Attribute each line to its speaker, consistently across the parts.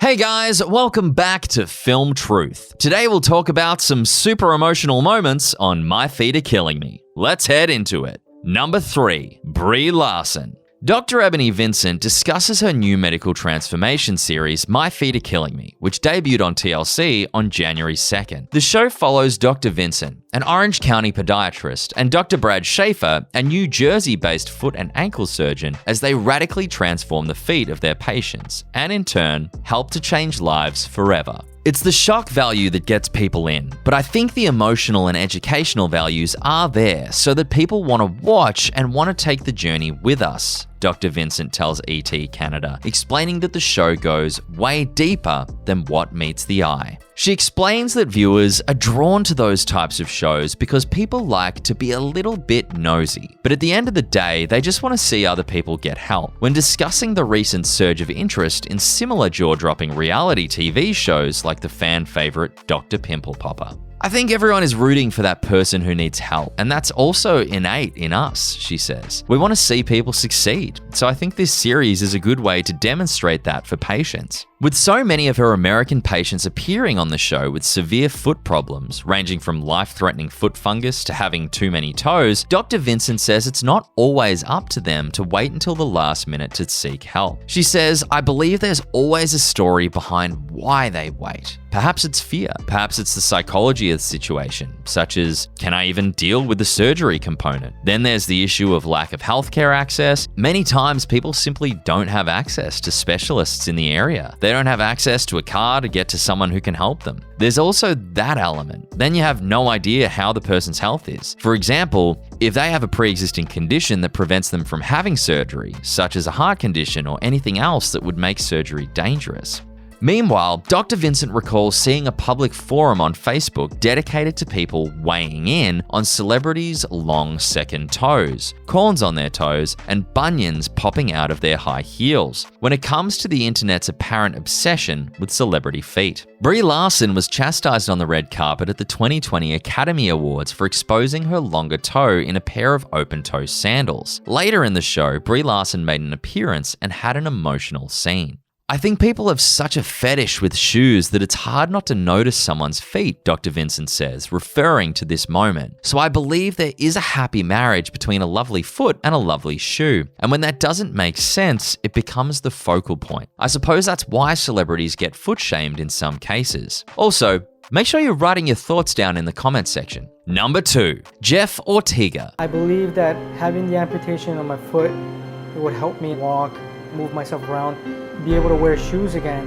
Speaker 1: Hey guys, welcome back to Film Truth. Today we'll talk about some super emotional moments on My Feet Are Killing Me. Let's head into it. Number 3, Brie Larson. Dr. Ebony Vincent discusses her new medical transformation series, My Feet Are Killing Me, which debuted on TLC on January 2nd. The show follows Dr. Vincent, an Orange County podiatrist, and Dr. Brad Schaefer, a New Jersey-based foot and ankle surgeon, as they radically transform the feet of their patients, and in turn, help to change lives forever. It's the shock value that gets people in, but I think the emotional and educational values are there so that people want to watch and want to take the journey with us, Dr. Vincent tells ET Canada, explaining that the show goes way deeper than what meets the eye. She explains that viewers are drawn to those types of shows because people like to be a little bit nosy. But at the end of the day, they just want to see other people get help. When discussing the recent surge of interest in similar jaw-dropping reality TV shows like the fan favorite Dr. Pimple Popper. I think everyone is rooting for that person who needs help, and that's also innate in us, she says. We want to see people succeed, so I think this series is a good way to demonstrate that for patients. With so many of her American patients appearing on the show with severe foot problems, ranging from life-threatening foot fungus to having too many toes, Dr. Vincent says it's not always up to them to wait until the last minute to seek help. She says, I believe there's always a story behind why they wait. Perhaps it's fear. Perhaps it's the psychology of the situation, such as, can I even deal with the surgery component? Then there's the issue of lack of healthcare access. Many times people simply don't have access to specialists in the area. They don't have access to a car to get to someone who can help them. There's also that element. Then you have no idea how the person's health is. For example, if they have a pre-existing condition that prevents them from having surgery, such as a heart condition or anything else that would make surgery dangerous. Meanwhile, Dr. Vincent recalls seeing a public forum on Facebook dedicated to people weighing in on celebrities' long second toes, corns on their toes, and bunions popping out of their high heels, when it comes to the internet's apparent obsession with celebrity feet. Brie Larson was chastised on the red carpet at the 2020 Academy Awards for exposing her longer toe in a pair of open-toe sandals. Later in the show, Brie Larson made an appearance and had an emotional scene. I think people have such a fetish with shoes that it's hard not to notice someone's feet, Dr. Vincent says, referring to this moment. So I believe there is a happy marriage between a lovely foot and a lovely shoe. And when that doesn't make sense, it becomes the focal point. I suppose that's why celebrities get foot shamed in some cases. Also, make sure you're writing your thoughts down in the comment section. Number 2, Jeff Ortega.
Speaker 2: I believe that having the amputation on my foot, it would help me walk, move myself around, be able to wear shoes again.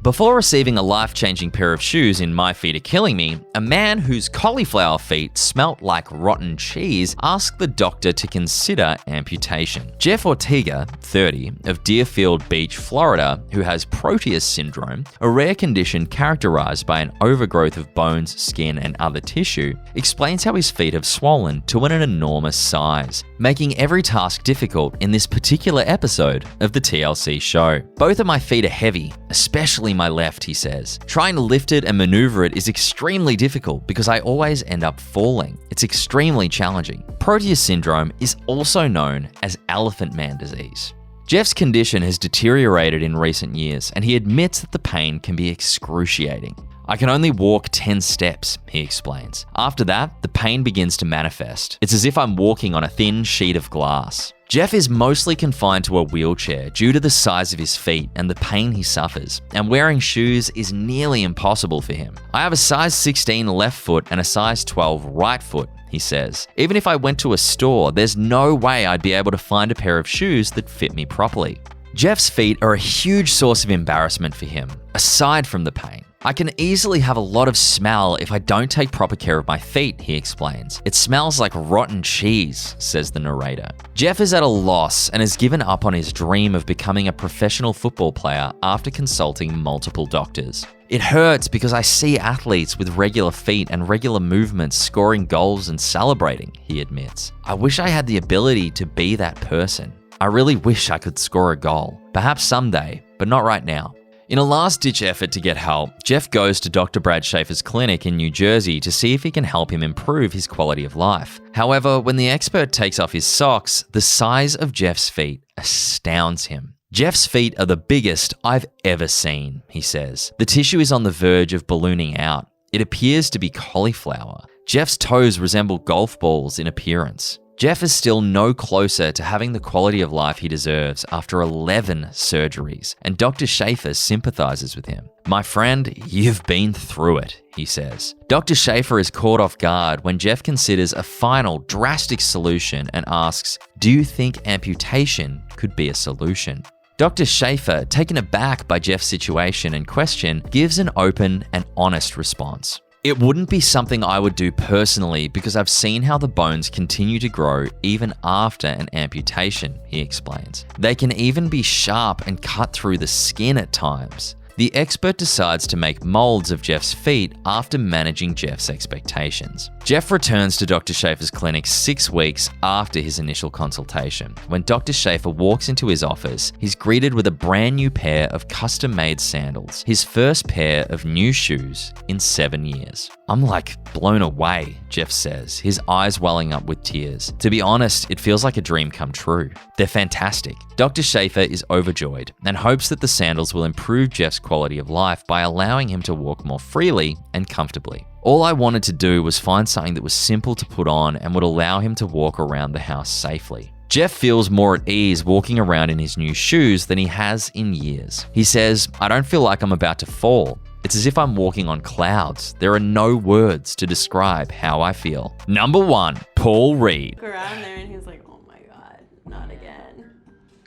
Speaker 1: Before receiving a life-changing pair of shoes in My Feet Are Killing Me, a man whose cauliflower feet smelt like rotten cheese asked the doctor to consider amputation. Jeff Ortega, 30, of Deerfield Beach, Florida, who has Proteus syndrome, a rare condition characterized by an overgrowth of bones, skin, and other tissue, explains how his feet have swollen to an enormous size, making every task difficult in this particular episode of the TLC show. Both of my feet are heavy, especially my left, he says. Trying to lift it and maneuver it is extremely difficult because I always end up falling. It's extremely challenging. Proteus syndrome is also known as elephant man disease. Jeff's condition has deteriorated in recent years, and he admits that the pain can be excruciating. I can only walk 10 steps, he explains. After that, the pain begins to manifest. It's as if I'm walking on a thin sheet of glass. Jeff is mostly confined to a wheelchair due to the size of his feet and the pain he suffers, and wearing shoes is nearly impossible for him. I have a size 16 left foot and a size 12 right foot, he says. Even if I went to a store, there's no way I'd be able to find a pair of shoes that fit me properly. Jeff's feet are a huge source of embarrassment for him, aside from the pain. I can easily have a lot of smell if I don't take proper care of my feet, he explains. It smells like rotten cheese, says the narrator. Jeff is at a loss and has given up on his dream of becoming a professional football player after consulting multiple doctors. It hurts because I see athletes with regular feet and regular movements scoring goals and celebrating, he admits. I wish I had the ability to be that person. I really wish I could score a goal. Perhaps someday, but not right now. In a last-ditch effort to get help, Jeff goes to Dr. Brad Schaefer's clinic in New Jersey to see if he can help him improve his quality of life. However, when the expert takes off his socks, the size of Jeff's feet astounds him. Jeff's feet are the biggest I've ever seen, he says. The tissue is on the verge of ballooning out. It appears to be cauliflower. Jeff's toes resemble golf balls in appearance. Jeff is still no closer to having the quality of life he deserves after 11 surgeries, and Dr. Schaefer sympathizes with him. My friend, you've been through it, he says. Dr. Schaefer is caught off guard when Jeff considers a final drastic solution and asks, "Do you think amputation could be a solution?" Dr. Schaefer, taken aback by Jeff's situation and question, gives an open and honest response. "It wouldn't be something I would do personally because I've seen how the bones continue to grow even after an amputation," he explains. "They can even be sharp and cut through the skin at times." The expert decides to make molds of Jeff's feet after managing Jeff's expectations. Jeff returns to Dr. Schaefer's clinic 6 weeks after his initial consultation. When Dr. Schaefer walks into his office, he's greeted with a brand new pair of custom-made sandals, his first pair of new shoes in 7 years. "I'm like blown away," Jeff says, his eyes welling up with tears. "To be honest, it feels like a dream come true. They're fantastic." Dr. Schaefer is overjoyed and hopes that the sandals will improve Jeff's quality of life by allowing him to walk more freely and comfortably. "All I wanted to do was find something that was simple to put on and would allow him to walk around the house safely." Jeff feels more at ease walking around in his new shoes than he has in years. He says, "I don't feel like I'm about to fall. It's as if I'm walking on clouds. There are no words to describe how I feel." Number 1, Paul Reed.
Speaker 3: Around there and he's like, "Oh my God, not again."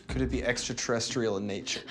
Speaker 4: Could it be extraterrestrial in nature?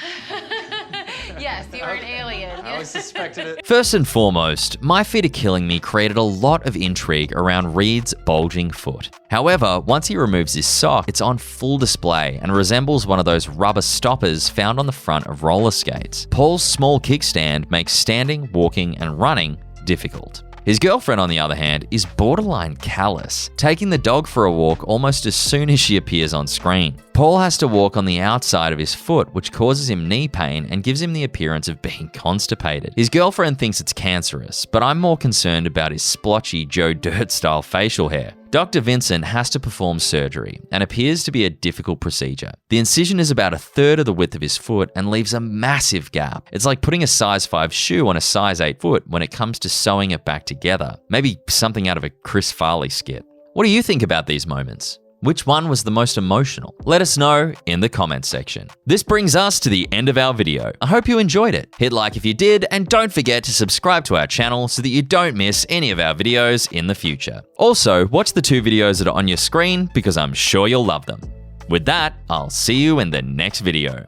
Speaker 3: Yes, you're an alien.
Speaker 4: I always suspected it.
Speaker 1: First and foremost, My Feet Are Killing Me created a lot of intrigue around Reed's bulging foot. However, once he removes his sock, it's on full display and resembles one of those rubber stoppers found on the front of roller skates. Paul's small kickstand makes standing, walking, and running difficult. His girlfriend, on the other hand, is borderline callous, taking the dog for a walk almost as soon as she appears on screen. Paul has to walk on the outside of his foot, which causes him knee pain and gives him the appearance of being constipated. His girlfriend thinks it's cancerous, but I'm more concerned about his splotchy Joe Dirt-style facial hair. Dr. Vincent has to perform surgery and appears to be a difficult procedure. The incision is about 1/3 of the width of his foot and leaves a massive gap. It's like putting a size 5 shoe on a size 8 foot when it comes to sewing it back together. Maybe something out of a Chris Farley skit. What do you think about these moments? Which one was the most emotional? Let us know in the comments section. This brings us to the end of our video. I hope you enjoyed it. Hit like if you did, and don't forget to subscribe to our channel so that you don't miss any of our videos in the future. Also, watch the 2 videos that are on your screen because I'm sure you'll love them. With that, I'll see you in the next video.